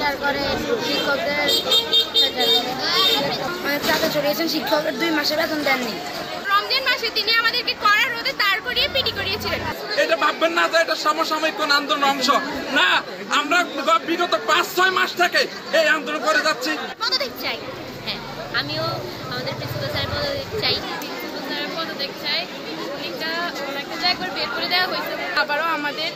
অত্যাচার করে, শিক্ষকদের অনেক টাকা চড়িয়েছেন, শিক্ষকের 2 মাসের বেতন দেননি। রমজান মাসে তিনি আমাদেরকে কড়া রোদে তার করিয়ে পিটি করিয়েছিলেন। এটা ভাববেন না যে এটা সমসাময়িক কোন আন্দোলনের অংশ না, আমরা বিগত 5-6 মাস থেকে এই আন্দোলন করে যাচ্ছি। পদত্যাগ চাই, হ্যাঁ আমিও আমাদের প্রিন্সিপাল স্যারের পদত্যাগ চাই, প্রিন্সিপাল স্যারের পদত্যাগ চাই। ওনাকে যা একবার বের করে দেওয়া হয়েছে, আবারও আমাদের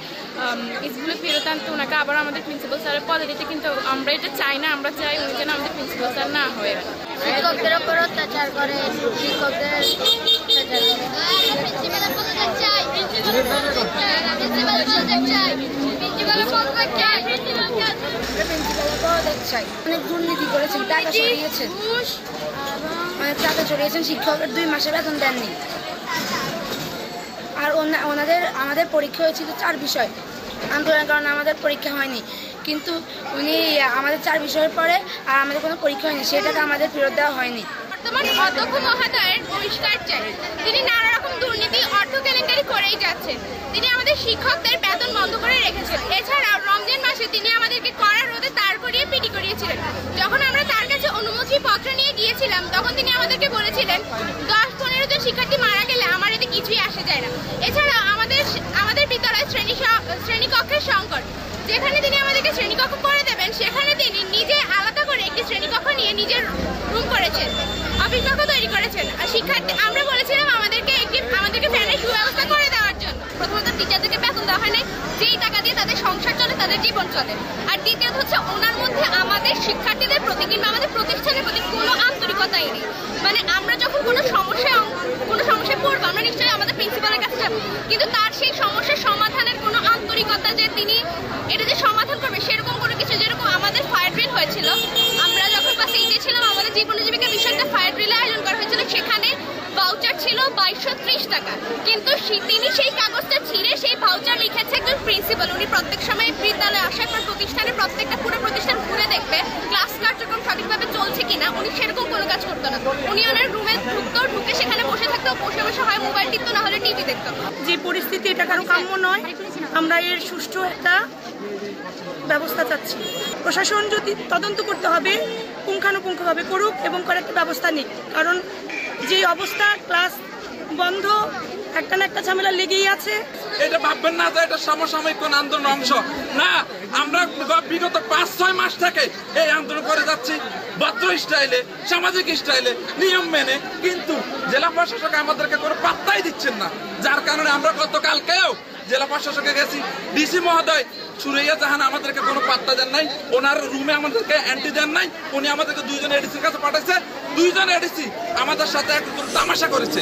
স্কুলে ফেরত আনতে ওনাকে আবারও আমাদের প্রিন্সিপাল স্যারের পদে দিতে, কিন্তু আমরা এটা চাই না। আমরা চাই উনি যেন আমাদের প্রিন্সিপাল স্যার না হয়ে। শিক্ষকদের উপর অত্যাচার করে, শিক্ষকদের অনেক দুর্নীতি করেছেন, টাকা চড়িয়েছেন, অনেক টাকা চড়িয়েছেন, শিক্ষকের 2 মাসের বেতন দেননি। আর আমাদের পরীক্ষা হয়েছিল 4 বিষয়, আন্দোলনের কারণে আমাদের পরীক্ষা হয়নি, কিন্তু উনি আমাদের 4 বিষয়ের পরে আর আমাদের কোনো পরীক্ষা হয়নি, সেটাকে আমাদের ফেরত দেওয়া হয়নি। বর্তমান অধ্যক্ষ মহোদয়ের বহিষ্কার চাই। তিনি নানা রকম দুর্নীতি, অর্থ কেলেঙ্কারি করেই যাচ্ছেন। তিনি আমাদের শিক্ষকদের বেতন বন্ধ করে রেখেছেন। এছাড়াও রমজান মাসে তিনি আমাদেরকে কড়া রোদে তার করিয়ে পিটি করিয়েছিলেন। যখন আমরা তার কাছে অনুমতি পত্র নিয়ে গিয়েছিলাম, তখন তিনি আমাদেরকে বলেছিলেন 10-15 জন শিক্ষার্থী মারা গেলে আমার এতে কিছুই আসে যায় না। এছাড়াও আমাদের বিদ্যালয়ে শ্রেণীকক্ষের সংকট, যেখানে তিনি আমাদেরকে শ্রেণীকক্ষ করে দেবেন, সেখানে তিনি নিজে আলাদা করে একটি শ্রেণীকক্ষ নিয়ে নিজের রুম করেছেন, অফিস কক্ষ তৈরি করেছেন। আর শিক্ষার্থী আমরা বলেছিলাম আমাদেরকে ফ্যানের সুব্যবস্থা করে দেওয়ার জন্য। প্রথমত টিচারদেরকে বেতন দেওয়া হয় নাই, যেই টাকা দিয়ে তাদের সংসার চলে, তাদের জীবন চলে। আর দ্বিতীয়ত হচ্ছে ওনার মধ্যে আমাদের শিক্ষার্থীদের প্রতি কিংবা আমাদের প্রতিষ্ঠানের প্রতি কোনো আন্তরিকতাই নেই। মানে আমরা যখন কোনো সমস্যায় পড়বো, আমরা নিশ্চয়ই আমাদের প্রিন্সিপালের কাছে যাবো, কিন্তু তার সেই সমস্যার সমাধানের কোনো আন্তরিকতা যে তিনি এটা যে সমাধান করবে সেরকম কোনো কিছু। যেরকম আমাদের ফায়ার ড্রিল হয়েছিল, আমরা যখন ক্লাস 8-এ ছিলাম, আমাদের জীবন জীবিকা বিষয়ে একটা ফায়ার ড্রিলের আয়োজন করা হয়েছিল। সেখানে ভাউচার ছিল 2230 টাকা, কিন্তু তিনি সেই কাগজটা ছিঁড়ে সেই ভাউচার লিখেছে একজন প্রিন্সিপাল। উনি প্রত্যেক সময় বিদ্যালয়ে আসার পর প্রতিষ্ঠানে পুরো প্রতিষ্ঠান ঘুরে দেখবে ক্লাস কার্যক্রম সঠিকভাবে চলছে কিনা। উনি সেরকম কোনো কাজ করতো না। উনি ওনার রুমে ঢুকে সেখানে বসে থাকতো, বসে হয় মোবাইল টিপতো, না হলে টিভি দেখতো। যে পরিস্থিতি, এটা কারো কাম্য নয়। আমরা এর সুষ্ঠু একটা ব্যবস্থা চাচ্ছি। প্রশাসন যদি তদন্ত করতে হবে, পুঙ্খানুপুঙ্খভাবে করুক এবং করার একটা ব্যবস্থা নিক। কারণ যে অবস্থা, ক্লাস বন্ধ, একটা না একটা ঝামেলা লেগেই আছে। এটা ভাববেন না যে এটা সমসাময়িক কোন আন্দোলনের অংশ না, আমরা বিগত 5-6 মাস থেকে এই আন্দোলন করে যাচ্ছি, ভদ্র স্টাইলে, সামাজিক স্টাইলে, নিয়ম মেনে। কিন্তু জেলা প্রশাসক আমাদেরকে কোনো পাত্তাই দিচ্ছেন না, যার কারণে আমরা গতকালকেও জেলা প্রশাসকে গেছি। ডিসি মহোদয় সুরাইয়া জাহান আমাদেরকে কোনো পাত্তা দেন নাই, ওনার রুমে আমাদেরকে এন্ট্রি দেন নাই। উনি আমাদেরকে 2 জন এডিসির কাছে পাঠাইছে, 2 জন এডিসি আমাদের সাথে একদম তামাশা করেছে।